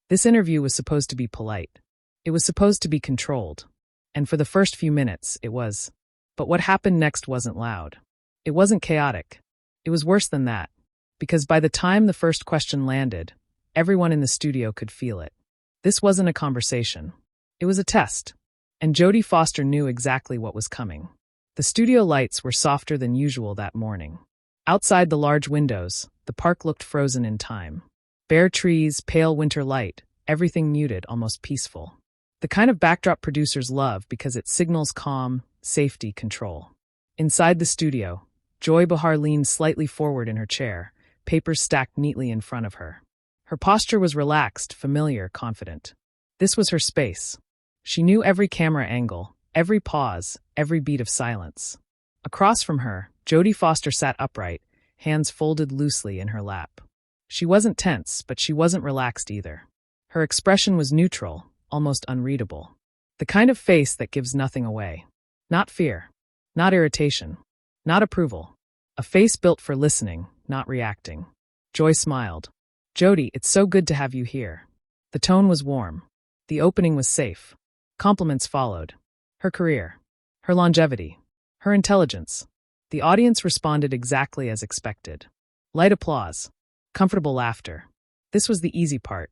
This interview was supposed to be polite. It was supposed to be controlled. And for the first few minutes, it was. But what happened next wasn't loud. It wasn't chaotic. It was worse than that. Because by the time the first question landed, everyone in the studio could feel it. This wasn't a conversation. It was a test. And Jodie Foster knew exactly what was coming. The studio lights were softer than usual that morning. Outside the large windows, the park looked frozen in time. Bare trees, pale winter light, everything muted, almost peaceful. The kind of backdrop producers love because it signals calm, safety, control. Inside the studio, Joy Behar leaned slightly forward in her chair, papers stacked neatly in front of her. Her posture was relaxed, familiar, confident. This was her space. She knew every camera angle, every pause, every beat of silence. Across from her, Jodie Foster sat upright, hands folded loosely in her lap. She wasn't tense, but she wasn't relaxed either. Her expression was neutral, almost unreadable. The kind of face that gives nothing away. Not fear. Not irritation. Not approval. A face built for listening, not reacting. Joy smiled. "Jodie, it's so good to have you here." The tone was warm. The opening was safe. Compliments followed. Her career. Her longevity. Her intelligence. The audience responded exactly as expected. Light applause. Comfortable laughter. This was the easy part.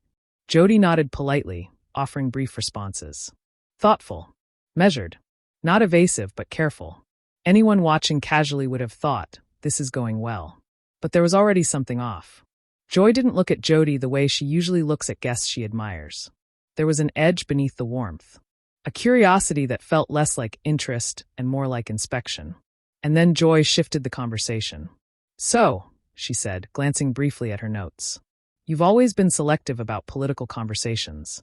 Jodie nodded politely, offering brief responses. Thoughtful. Measured. Not evasive, but careful. Anyone watching casually would have thought, this is going well. But there was already something off. Joy didn't look at Jodie the way she usually looks at guests she admires. There was an edge beneath the warmth. A curiosity that felt less like interest and more like inspection. And then Joy shifted the conversation. "So," she said, glancing briefly at her notes, "you've always been selective about political conversations."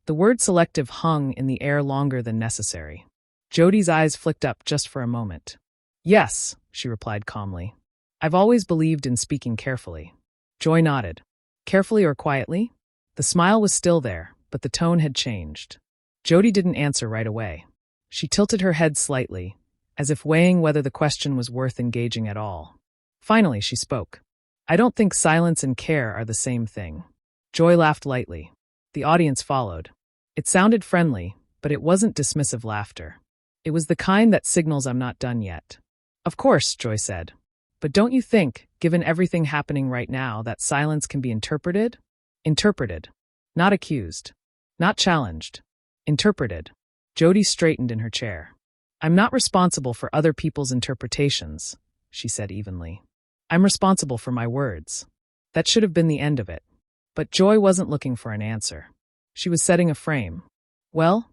The word selective hung in the air longer than necessary. Jodie's eyes flicked up just for a moment. "Yes," she replied calmly. "I've always believed in speaking carefully." Joy nodded. "Carefully or quietly?" The smile was still there, but the tone had changed. Jodie didn't answer right away. She tilted her head slightly, as if weighing whether the question was worth engaging at all. Finally, she spoke. "I don't think silence and care are the same thing." Joy laughed lightly. The audience followed. It sounded friendly, but it wasn't dismissive laughter. It was the kind that signals I'm not done yet. "Of course," Joy said. "But don't you think, given everything happening right now, that silence can be interpreted?" Interpreted. Not accused. Not challenged. Interpreted. Jodie straightened in her chair. "I'm not responsible for other people's interpretations," she said evenly. "I'm responsible for my words." That should have been the end of it. But Joy wasn't looking for an answer. She was setting a frame. "Well,"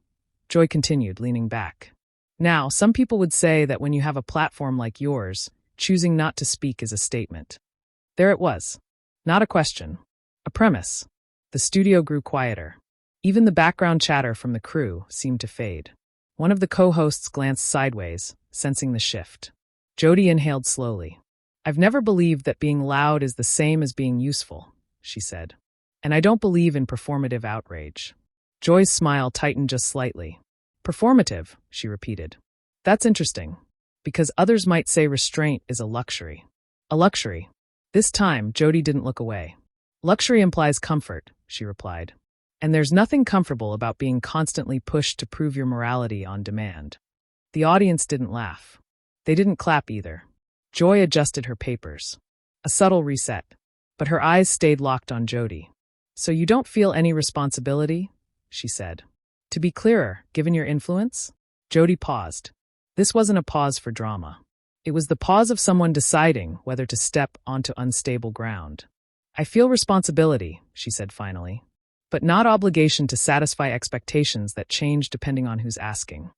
Joy continued, leaning back. "Now, some people would say that when you have a platform like yours, choosing not to speak is a statement." There it was. Not a question. A premise. The studio grew quieter. Even the background chatter from the crew seemed to fade. One of the co-hosts glanced sideways, sensing the shift. Jodie inhaled slowly. "I've never believed that being loud is the same as being useful," she said. "And I don't believe in performative outrage." Joy's smile tightened just slightly. "Performative," she repeated. "That's interesting. Because others might say restraint is a luxury." "A luxury." This time, Jodie didn't look away. "Luxury implies comfort," she replied. "And there's nothing comfortable about being constantly pushed to prove your morality on demand." The audience didn't laugh. They didn't clap either. Joy adjusted her papers. A subtle reset. But her eyes stayed locked on Jodie. "So you don't feel any responsibility?" she said. "To be clearer, given your influence?" Jodie paused. This wasn't a pause for drama. It was the pause of someone deciding whether to step onto unstable ground. "I feel responsibility," she said finally. "But not obligation to satisfy expectations that change depending on who's asking."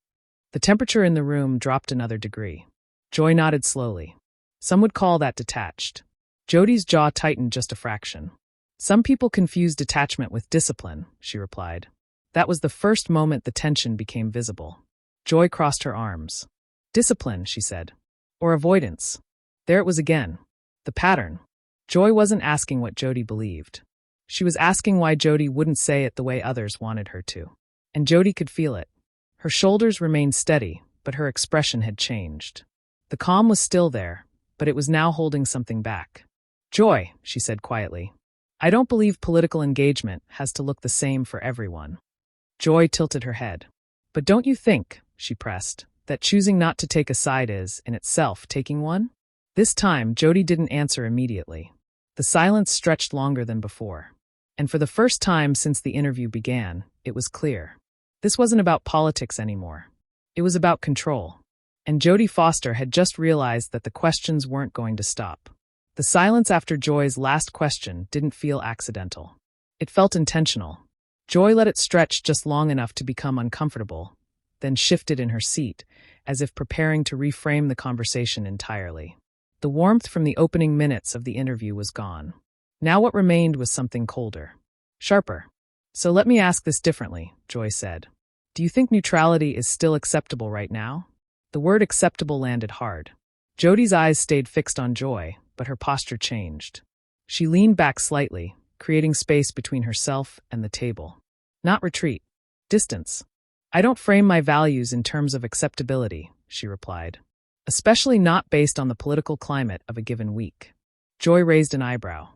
The temperature in the room dropped another degree. Joy nodded slowly. "Some would call that detached." Jodie's jaw tightened just a fraction. "Some people confuse detachment with discipline," she replied. That was the first moment the tension became visible. Joy crossed her arms. "Discipline," she said. "Or avoidance." There it was again. The pattern. Joy wasn't asking what Jodie believed. She was asking why Jodie wouldn't say it the way others wanted her to. And Jodie could feel it. Her shoulders remained steady, but her expression had changed. The calm was still there, but it was now holding something back. "Joy," she said quietly. I don't believe political engagement has to look the same for everyone. Joy tilted her head. But don't you think, she pressed, that choosing not to take a side is, in itself, taking one? This time, Jodie didn't answer immediately. The silence stretched longer than before. And for the first time since the interview began, it was clear. This wasn't about politics anymore. It was about control. And Jodie Foster had just realized that the questions weren't going to stop. The silence after Joy's last question didn't feel accidental. It felt intentional. Joy let it stretch just long enough to become uncomfortable, then shifted in her seat, as if preparing to reframe the conversation entirely. The warmth from the opening minutes of the interview was gone. Now what remained was something colder. Sharper. So let me ask this differently, Joy said. Do you think neutrality is still acceptable right now? The word acceptable landed hard. Jodie's eyes stayed fixed on Joy, but her posture changed. She leaned back slightly, creating space between herself and the table. Not retreat. Distance. I don't frame my values in terms of acceptability, she replied. Especially not based on the political climate of a given week. Joy raised an eyebrow.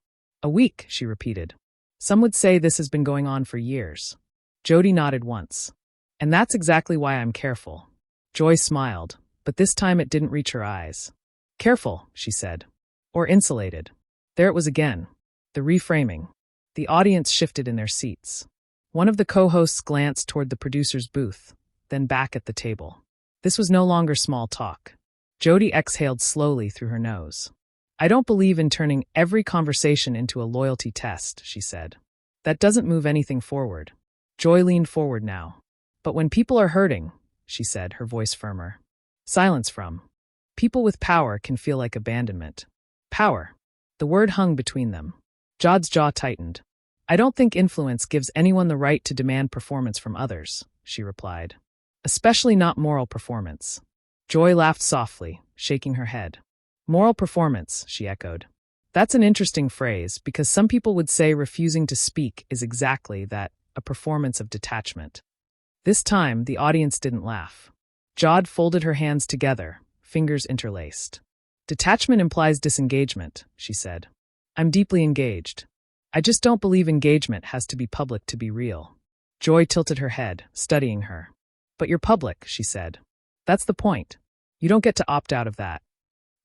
A week, she repeated. Some would say this has been going on for years. Jodie nodded once. And that's exactly why I'm careful. Joy smiled, but this time it didn't reach her eyes. Careful, she said. Or insulated. There it was again. The reframing. The audience shifted in their seats. One of the co-hosts glanced toward the producer's booth, then back at the table. This was no longer small talk. Jodie exhaled slowly through her nose. I don't believe in turning every conversation into a loyalty test, she said. That doesn't move anything forward. Joy leaned forward now. But when people are hurting, she said, her voice firmer. Silence from. People with power can feel like abandonment. Power. The word hung between them. Jod's jaw tightened. I don't think influence gives anyone the right to demand performance from others, she replied. Especially not moral performance. Joy laughed softly, shaking her head. Moral performance, she echoed. That's an interesting phrase because some people would say refusing to speak is exactly that, a performance of detachment. This time, the audience didn't laugh. Jod folded her hands together, fingers interlaced. Detachment implies disengagement, she said. I'm deeply engaged. I just don't believe engagement has to be public to be real. Joy tilted her head, studying her. But you're public, she said. That's the point. You don't get to opt out of that.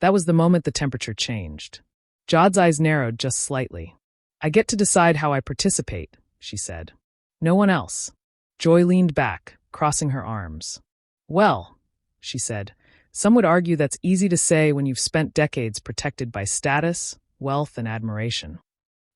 That was the moment the temperature changed. Jod's eyes narrowed just slightly. I get to decide how I participate, she said. No one else. Joy leaned back, crossing her arms. Well, she said, some would argue that's easy to say when you've spent decades protected by status, wealth, and admiration.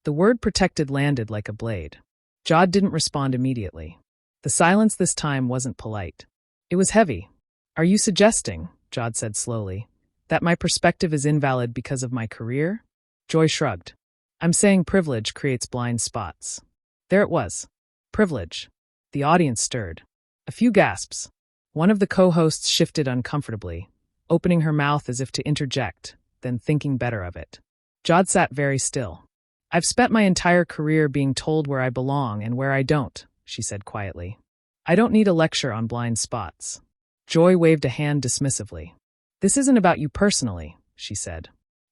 The word protected landed like a blade. Jod didn't respond immediately. The silence this time wasn't polite. It was heavy. Are you suggesting, Jod said slowly, that my perspective is invalid because of my career? Joy shrugged. I'm saying privilege creates blind spots. There it was. Privilege. The audience stirred. A few gasps. One of the co-hosts shifted uncomfortably, opening her mouth as if to interject, then thinking better of it. Jod sat very still. I've spent my entire career being told where I belong and where I don't, she said quietly. I don't need a lecture on blind spots. Joy waved a hand dismissively. This isn't about you personally, she said.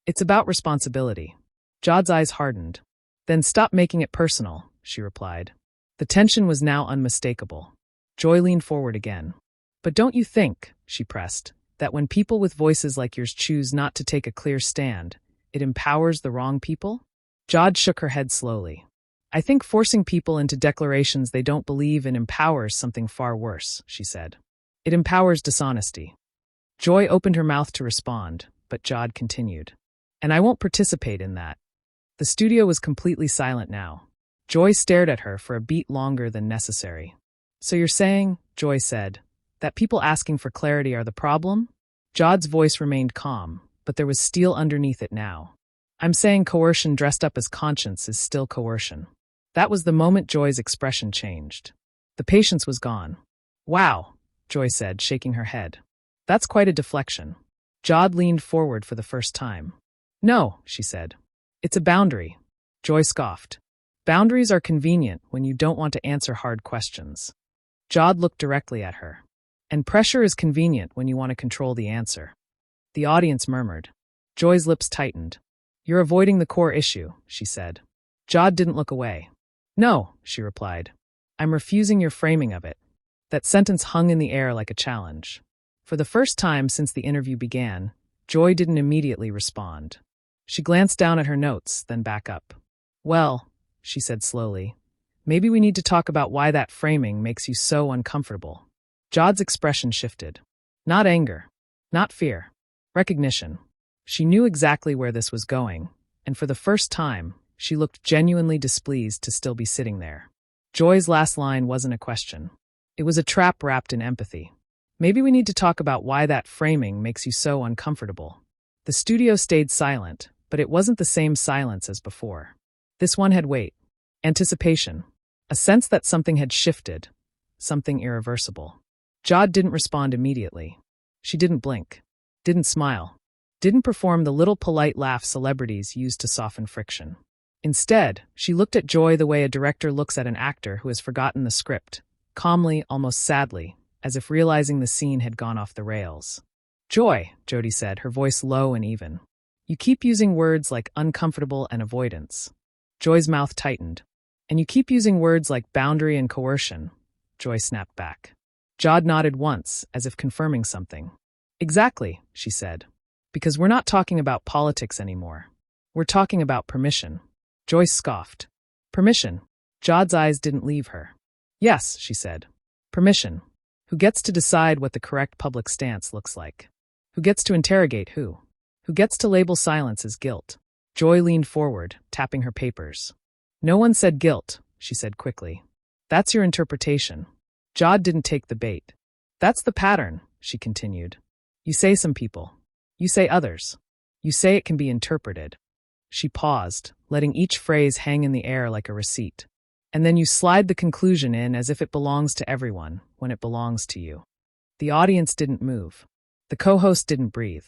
It's about responsibility. Jod's eyes hardened. Then stop making it personal, she replied. The tension was now unmistakable. Joy leaned forward again. But don't you think, she pressed, that when people with voices like yours choose not to take a clear stand, it empowers the wrong people? Jod shook her head slowly. I think forcing people into declarations they don't believe in empowers something far worse, she said. It empowers dishonesty. Joy opened her mouth to respond, but Jod continued. And I won't participate in that. The studio was completely silent now. Joy stared at her for a beat longer than necessary. So you're saying, Joy said, that people asking for clarity are the problem? Jod's voice remained calm, but there was steel underneath it now. I'm saying coercion dressed up as conscience is still coercion. That was the moment Joy's expression changed. The patience was gone. Wow, Joy said, shaking her head. That's quite a deflection. Jod leaned forward for the first time. No, she said. It's a boundary. Joy scoffed. Boundaries are convenient when you don't want to answer hard questions. Jod looked directly at her. And pressure is convenient when you want to control the answer. The audience murmured. Joy's lips tightened. You're avoiding the core issue, she said. Jod didn't look away. No, she replied. I'm refusing your framing of it. That sentence hung in the air like a challenge. For the first time since the interview began, Joy didn't immediately respond. She glanced down at her notes, then back up. Well, she said slowly, maybe we need to talk about why that framing makes you so uncomfortable. Jod's expression shifted. Not anger. Not fear. Recognition. She knew exactly where this was going, and for the first time, she looked genuinely displeased to still be sitting there. Joy's last line wasn't a question. It was a trap wrapped in empathy. Maybe we need to talk about why that framing makes you so uncomfortable. The studio stayed silent, but it wasn't the same silence as before. This one had weight, anticipation, a sense that something had shifted, something irreversible. Jod didn't respond immediately. She didn't blink, didn't smile, didn't perform the little polite laugh celebrities use to soften friction. Instead, she looked at Joy the way a director looks at an actor who has forgotten the script, calmly, almost sadly, as if realizing the scene had gone off the rails. Joy, Jodie said, her voice low and even. You keep using words like uncomfortable and avoidance. Joy's mouth tightened. And you keep using words like boundary and coercion. Joy snapped back. Jod nodded once, as if confirming something. Exactly, she said. Because we're not talking about politics anymore. We're talking about permission. Joy scoffed. Permission. Jod's eyes didn't leave her. Yes, she said. Permission. Who gets to decide what the correct public stance looks like? Who gets to interrogate who? Who gets to label silence as guilt? Joy leaned forward, tapping her papers. No one said guilt, she said quickly. That's your interpretation. Jod didn't take the bait. That's the pattern, she continued. You say some people. You say others. You say it can be interpreted. She paused, letting each phrase hang in the air like a receipt. And then you slide the conclusion in as if it belongs to everyone, when it belongs to you. The audience didn't move. The co-host didn't breathe.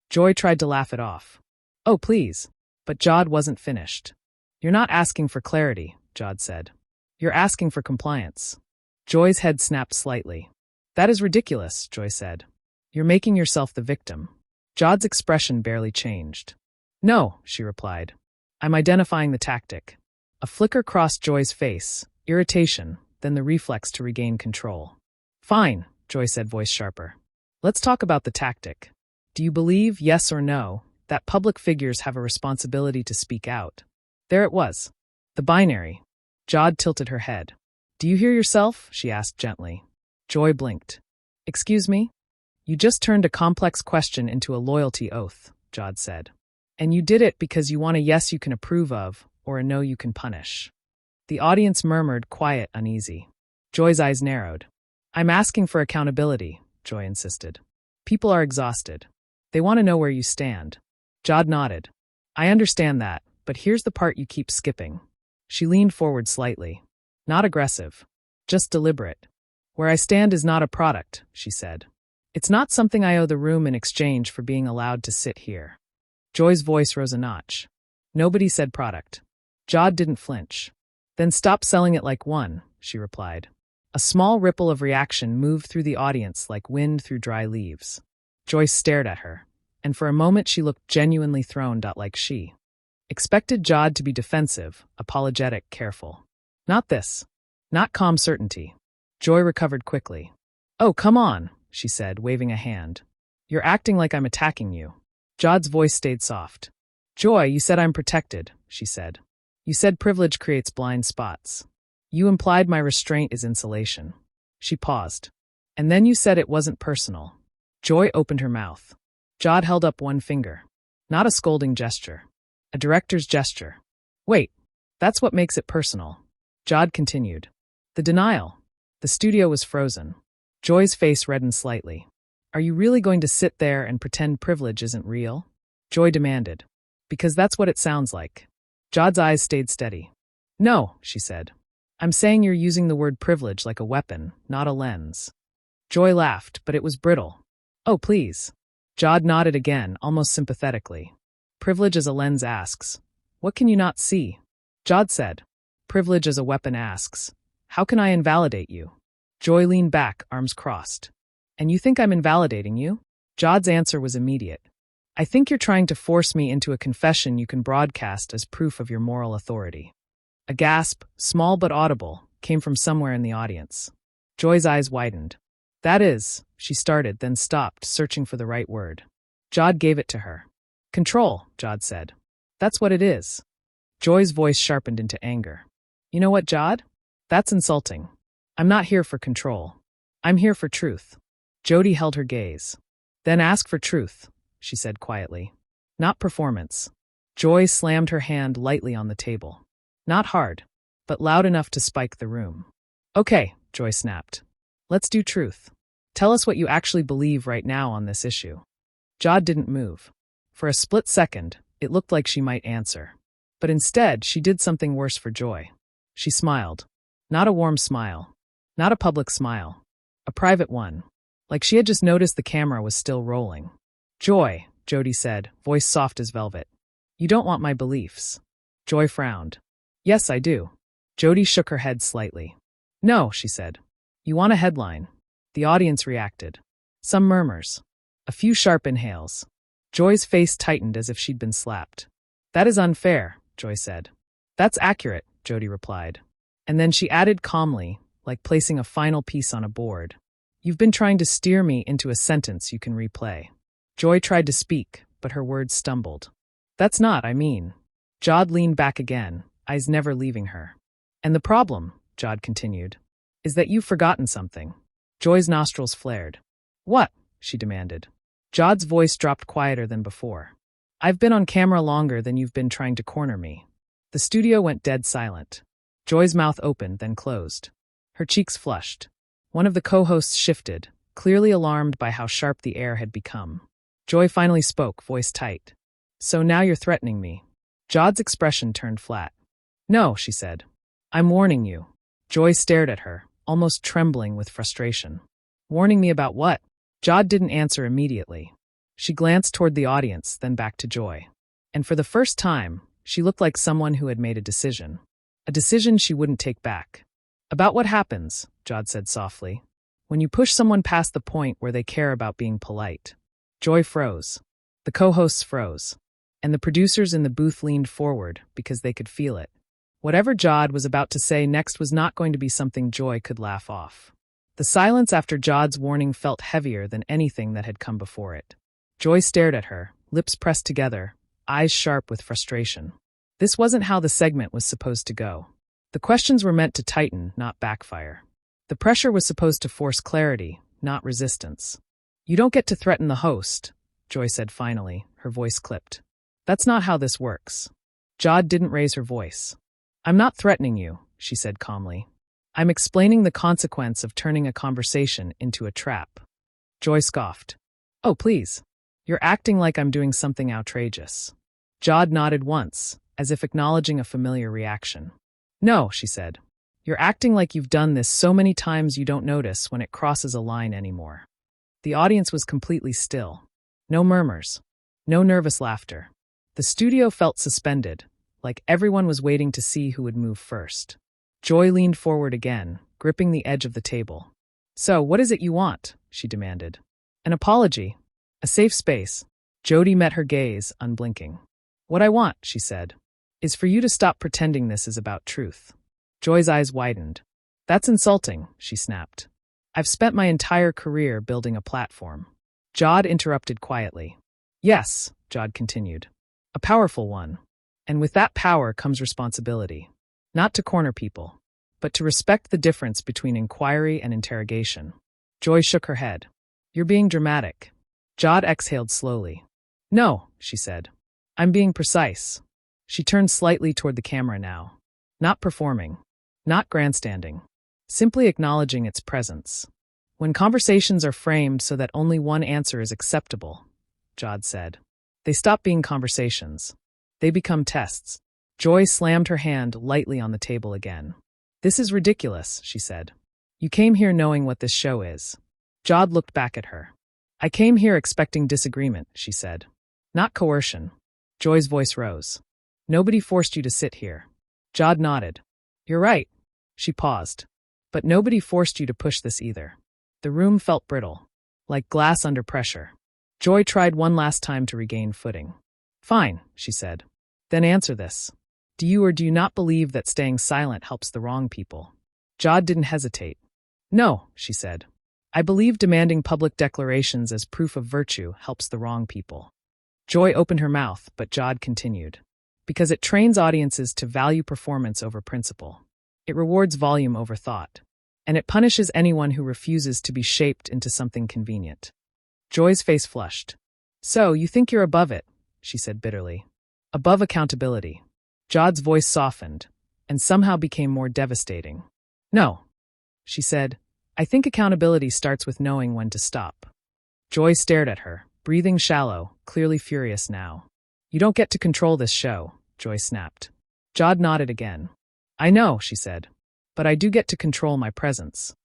Joy tried to laugh it off. Oh, please. But Jod wasn't finished. You're not asking for clarity, Jod said. You're asking for compliance. Joy's head snapped slightly. That is ridiculous, Joy said. You're making yourself the victim. Jod's expression barely changed. No, she replied. I'm identifying the tactic. A flicker crossed Joy's face, irritation, then the reflex to regain control. Fine, Joy said, voice sharper. Let's talk about the tactic. Do you believe, yes or no, that public figures have a responsibility to speak out? There it was. The binary. Jod tilted her head. Do you hear yourself? She asked gently. Joy blinked. Excuse me? You just turned a complex question into a loyalty oath, Jod said. And you did it because you want a yes you can approve of, or a no you can punish. The audience murmured, quiet, uneasy. Joy's eyes narrowed. I'm asking for accountability, Joy insisted. People are exhausted. They want to know where you stand. Jod nodded. I understand that, but here's the part you keep skipping. She leaned forward slightly. Not aggressive. Just deliberate. Where I stand is not a product, she said. It's not something I owe the room in exchange for being allowed to sit here. Joy's voice rose a notch. Nobody said product. Jod didn't flinch. Then stop selling it like one, she replied. A small ripple of reaction moved through the audience like wind through dry leaves. Joyce stared at her, and for a moment she looked genuinely thrown, like she expected Jod to be defensive, apologetic, careful. Not this. Not calm certainty. Joy recovered quickly. Oh, come on, she said, waving a hand. You're acting like I'm attacking you. Jod's voice stayed soft. Joy, you said I'm protected, she said. You said privilege creates blind spots. You implied my restraint is insulation. She paused. And then you said it wasn't personal. Joy opened her mouth. Jod held up one finger. Not a scolding gesture. A director's gesture. Wait, that's what makes it personal. Jod continued. The denial. The studio was frozen. Joy's face reddened slightly. Are you really going to sit there and pretend privilege isn't real? Joy demanded. Because that's what it sounds like. Jod's eyes stayed steady. No, she said. I'm saying you're using the word privilege like a weapon, not a lens. Joy laughed, but it was brittle. Oh, please. Jod nodded again, almost sympathetically. Privilege as a lens asks, what can you not see? Jod said. Privilege as a weapon asks, how can I invalidate you? Joy leaned back, arms crossed. And you think I'm invalidating you? Jod's answer was immediate. I think you're trying to force me into a confession you can broadcast as proof of your moral authority. A gasp, small but audible, came from somewhere in the audience. Joy's eyes widened. That is, she started, then stopped, searching for the right word. Jod gave it to her. Control, Jod said. That's what it is. Joy's voice sharpened into anger. You know what, Jod? That's insulting. I'm not here for control. I'm here for truth. Jodie held her gaze. Then ask for truth, she said quietly. Not performance. Joy slammed her hand lightly on the table. Not hard, but loud enough to spike the room. Okay, Joy snapped. Let's do truth. Tell us what you actually believe right now on this issue. Jod didn't move. For a split second, it looked like she might answer. But instead, she did something worse for Joy. She smiled. Not a warm smile. Not a public smile. A private one. Like she had just noticed the camera was still rolling. Joy, Jodie said, voice soft as velvet. You don't want my beliefs. Joy frowned. Yes, I do. Jodie shook her head slightly. No, she said. You want a headline. The audience reacted. Some murmurs. A few sharp inhales. Joy's face tightened as if she'd been slapped. That is unfair, Joy said. That's accurate, Jodie replied. And then she added calmly, like placing a final piece on a board. You've been trying to steer me into a sentence you can replay. Joy tried to speak, but her words stumbled. That's not, I mean. Jod leaned back again, eyes never leaving her. And the problem, Jod continued, is that you've forgotten something. Joy's nostrils flared. What? She demanded. Jod's voice dropped quieter than before. I've been on camera longer than you've been trying to corner me. The studio went dead silent. Joy's mouth opened, then closed. Her cheeks flushed. One of the co-hosts shifted, clearly alarmed by how sharp the air had become. Joy finally spoke, voice tight. So now you're threatening me. Jod's expression turned flat. No, she said. I'm warning you. Joy stared at her, almost trembling with frustration. Warning me about what? Jod didn't answer immediately. She glanced toward the audience, then back to Joy. And for the first time, she looked like someone who had made a decision. A decision she wouldn't take back. About what happens, Jod said softly, when you push someone past the point where they care about being polite. Joy froze. The co-hosts froze. And the producers in the booth leaned forward because they could feel it. Whatever Jod was about to say next was not going to be something Joy could laugh off. The silence after Jod's warning felt heavier than anything that had come before it. Joy stared at her, lips pressed together, eyes sharp with frustration. This wasn't how the segment was supposed to go. The questions were meant to tighten, not backfire. The pressure was supposed to force clarity, not resistance. You don't get to threaten the host, Joy said finally, her voice clipped. That's not how this works. Jod didn't raise her voice. I'm not threatening you, she said calmly. I'm explaining the consequence of turning a conversation into a trap. Joy scoffed. Oh, please. You're acting like I'm doing something outrageous. Jod nodded once, as if acknowledging a familiar reaction. No, she said. You're acting like you've done this so many times you don't notice when it crosses a line anymore. The audience was completely still. No murmurs. No nervous laughter. The studio felt suspended, like everyone was waiting to see who would move first. Joy leaned forward again, gripping the edge of the table. So, what is it you want? She demanded. An apology. A safe space. Jodie met her gaze, unblinking. What I want, she said, is for you to stop pretending this is about truth. Joy's eyes widened. That's insulting, she snapped. I've spent my entire career building a platform. Jod interrupted quietly. Yes, Jod continued. A powerful one. And with that power comes responsibility. Not to corner people, but to respect the difference between inquiry and interrogation. Joy shook her head. You're being dramatic. Jod exhaled slowly. No, she said. I'm being precise. She turned slightly toward the camera now. Not performing. Not grandstanding. Simply acknowledging its presence. When conversations are framed so that only one answer is acceptable, Jod said, they stop being conversations. They become tests. Joy slammed her hand lightly on the table again. This is ridiculous, she said. You came here knowing what this show is. Jod looked back at her. I came here expecting disagreement, she said. Not coercion. Joy's voice rose. Nobody forced you to sit here. Jod nodded. You're right. She paused. But nobody forced you to push this either. The room felt brittle, like glass under pressure. Joy tried one last time to regain footing. Fine, she said. Then answer this. Do you or do you not believe that staying silent helps the wrong people? Jod didn't hesitate. No, she said. I believe demanding public declarations as proof of virtue helps the wrong people. Joy opened her mouth, but Jod continued. Because it trains audiences to value performance over principle. It rewards volume over thought. And it punishes anyone who refuses to be shaped into something convenient. Joy's face flushed. So, you think you're above it, she said bitterly. Above accountability. Jod's voice softened, and somehow became more devastating. No, she said. I think accountability starts with knowing when to stop. Joy stared at her, breathing shallow, clearly furious now. You don't get to control this show, Joy snapped. Jod nodded again. I know, she said. But I do get to control my presence.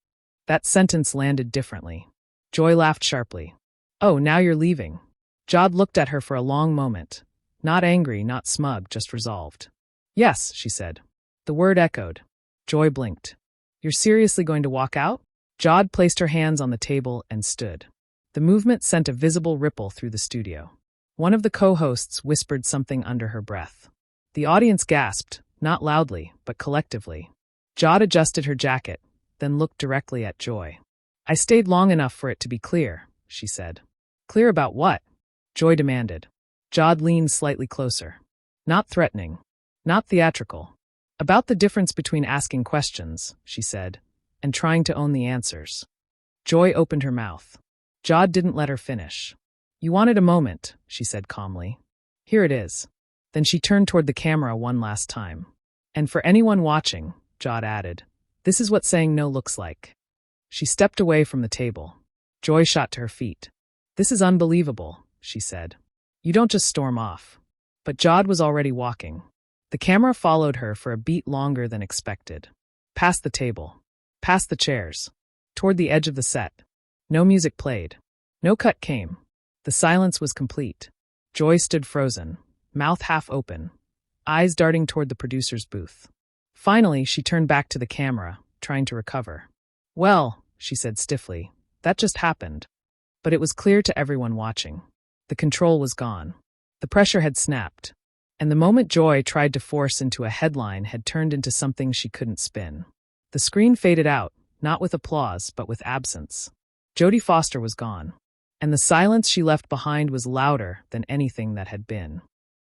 That sentence landed differently. Joy laughed sharply. Oh, now you're leaving. Jod looked at her for a long moment. Not angry, not smug, just resolved. Yes, she said. The word echoed. Joy blinked. You're seriously going to walk out? Jod placed her hands on the table and stood. The movement sent a visible ripple through the studio. One of the co-hosts whispered something under her breath. The audience gasped, not loudly, but collectively. Jod adjusted her jacket, then looked directly at Joy. I stayed long enough for it to be clear, she said. Clear about what? Joy demanded. Jod leaned slightly closer. Not threatening. Not theatrical. About the difference between asking questions, she said, and trying to own the answers. Joy opened her mouth. Jod didn't let her finish. You wanted a moment, she said calmly. Here it is. Then she turned toward the camera one last time. And for anyone watching, Jod added, this is what saying no looks like. She stepped away from the table. Joy shot to her feet. This is unbelievable, she said. You don't just storm off. But Jod was already walking. The camera followed her for a beat longer than expected. Past the table. Past the chairs. Toward the edge of the set. No music played. No cut came. The silence was complete. Joy stood frozen, mouth half open, eyes darting toward the producer's booth. Finally, she turned back to the camera, trying to recover. Well, she said stiffly, that just happened. But it was clear to everyone watching. The control was gone. The pressure had snapped. And the moment Joy tried to force into a headline had turned into something she couldn't spin. The screen faded out, not with applause, but with absence. Jodie Foster was gone. And the silence she left behind was louder than anything that had been.